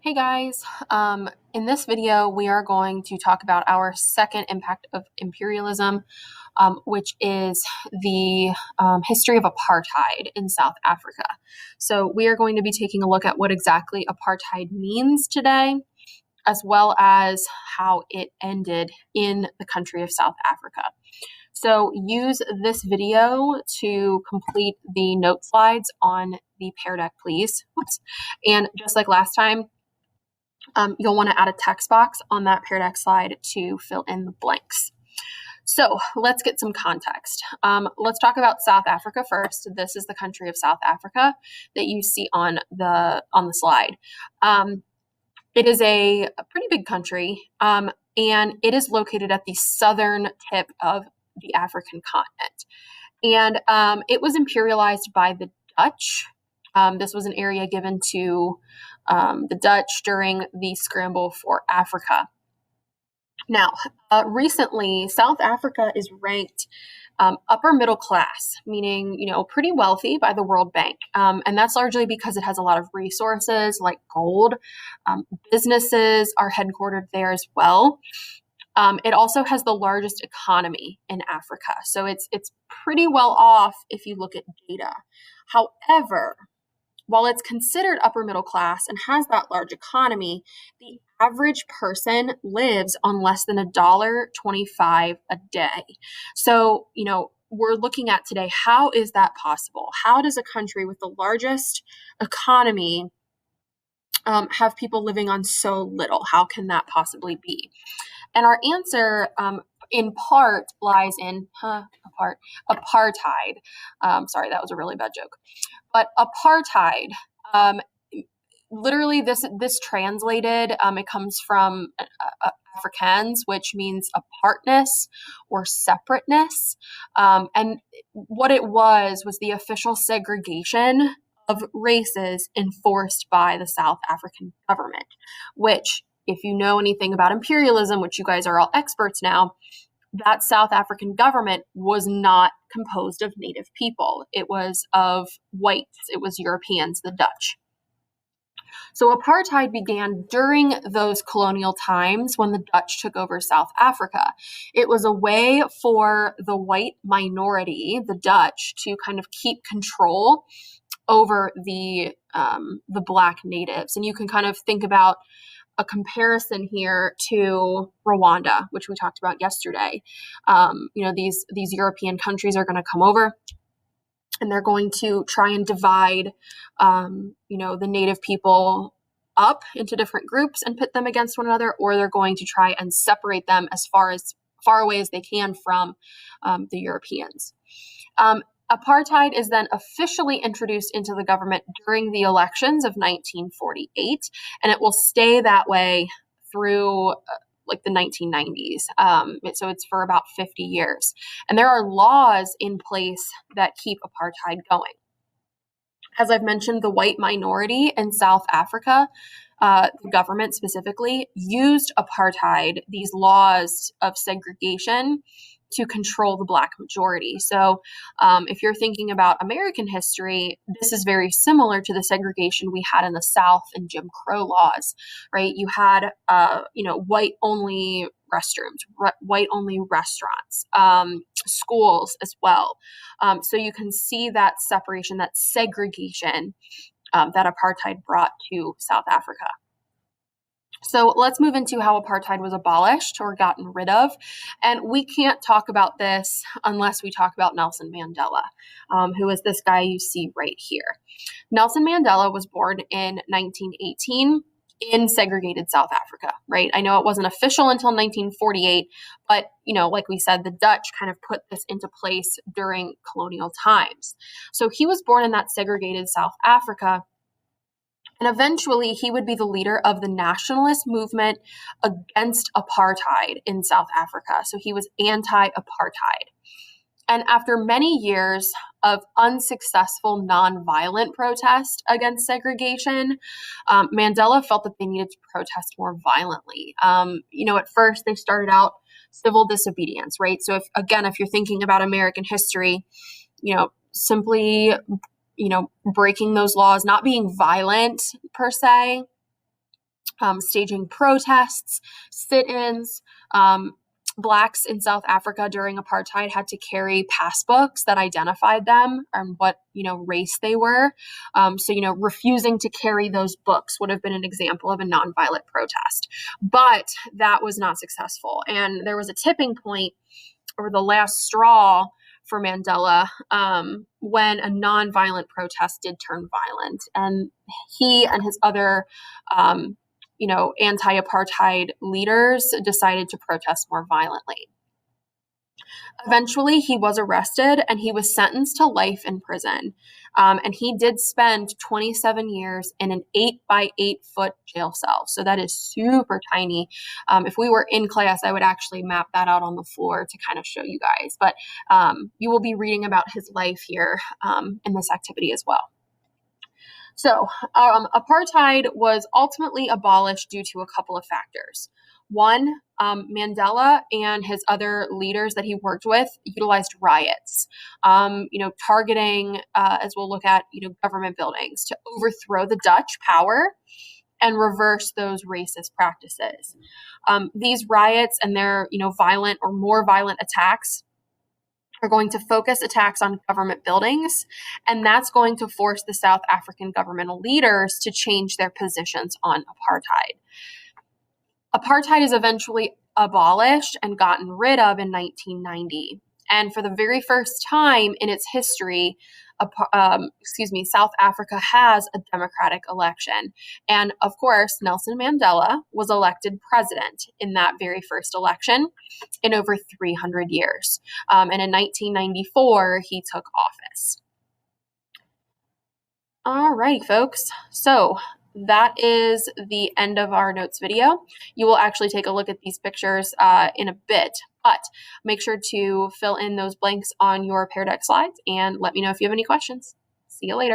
Hey guys, in this video, we are going to talk about our second impact of imperialism, which is the history of apartheid in South Africa. So, we are going to be taking a look at what exactly apartheid means today, as well as how it ended in the country of South Africa. So, use this video to complete the note slides on the Pear Deck, please. Oops. And just like last time, you'll want to add a text box on that Pear Deck slide to fill in the blanks. So let's get some context. Let's talk about South Africa first. This is the country of South Africa that you see on the slide. It is a pretty big country, and it is located at the southern tip of the African continent. And it was imperialized by the Dutch. This was an area given to the Dutch during the scramble for Africa. Now, recently, South Africa is ranked upper middle class, meaning, pretty wealthy by the World Bank. And that's largely because it has a lot of resources like gold. Businesses are headquartered there as well. It also has the largest economy in Africa. So it's pretty well off if you look at data. However, while it's considered upper middle class and has that large economy, the average person lives on less than $1.25 a day. So, we're looking at today, how is that possible? How does a country with the largest economy have people living on so little? How can that possibly be? And our answer, in part, lies in apartheid. Sorry, that was a really bad joke. But apartheid, literally, this translated, it comes from Afrikaans, which means apartness or separateness. And what it was the official segregation of races enforced by the South African government, which, if you know anything about imperialism, which you guys are all experts now, that South African government was not composed of native people. It was of whites. It was Europeans, the Dutch. So apartheid began during those colonial times when the Dutch took over South Africa. It was a way for the white minority, the Dutch, to kind of keep control over the black natives. And you can kind of think about a comparison here to Rwanda, which we talked about yesterday. These European countries are going to come over, and they're going to try and divide, the native people up into different groups and pit them against one another, or they're going to try and separate them as far away as they can from the Europeans. Apartheid is then officially introduced into the government during the elections of 1948, and it will stay that way through like the 1990s. So it's for about 50 years. And there are laws in place that keep apartheid going. As I've mentioned, the white minority in South Africa, the government specifically, used apartheid, these laws of segregation, to control the black majority. So if you're thinking about American history, this is very similar to the segregation we had in the South and Jim Crow laws, right? You had, white-only restrooms, white-only restaurants, schools as well. So you can see that separation, that segregation that apartheid brought to South Africa. So let's move into how apartheid was abolished or gotten rid of. And we can't talk about this unless we talk about Nelson Mandela, who is this guy you see right here. Nelson Mandela was born in 1918 in segregated South Africa, right? I know it wasn't official until 1948, but, like we said, the Dutch kind of put this into place during colonial times. So he was born in that segregated South Africa. And eventually, he would be the leader of the nationalist movement against apartheid in South Africa. So he was anti-apartheid. And after many years of unsuccessful nonviolent protest against segregation, Mandela felt that they needed to protest more violently. At first, they started out civil disobedience, right? So if you're thinking about American history, simply breaking those laws, not being violent per se, staging protests, sit-ins. Blacks in South Africa during apartheid had to carry passbooks that identified them and what, race they were. So, refusing to carry those books would have been an example of a nonviolent protest. But that was not successful. And there was a tipping point, or the last straw for Mandela, when a nonviolent protest did turn violent. And he and his other anti-apartheid leaders decided to protest more violently. Eventually, he was arrested and he was sentenced to life in prison. And he did spend 27 years in an 8 by 8 foot jail cell. So that is super tiny. If we were in class, I would actually map that out on the floor to kind of show you guys. But you will be reading about his life here in this activity as well. So, apartheid was ultimately abolished due to a couple of factors. One, Mandela and his other leaders that he worked with utilized riots, targeting, as we'll look at, government buildings to overthrow the Dutch power and reverse those racist practices. These riots and their, violent or more violent attacks are going to focus attacks on government buildings, and that's going to force the South African governmental leaders to change their positions on apartheid. Apartheid is eventually abolished and gotten rid of in 1990. And for the very first time in its history, South Africa has a democratic election. And of course, Nelson Mandela was elected president in that very first election in over 300 years. And in 1994, he took office. All right, folks. So that is the end of our notes video. You will actually take a look at these pictures in a bit, but make sure to fill in those blanks on your Pear Deck slides and let me know if you have any questions. See you later.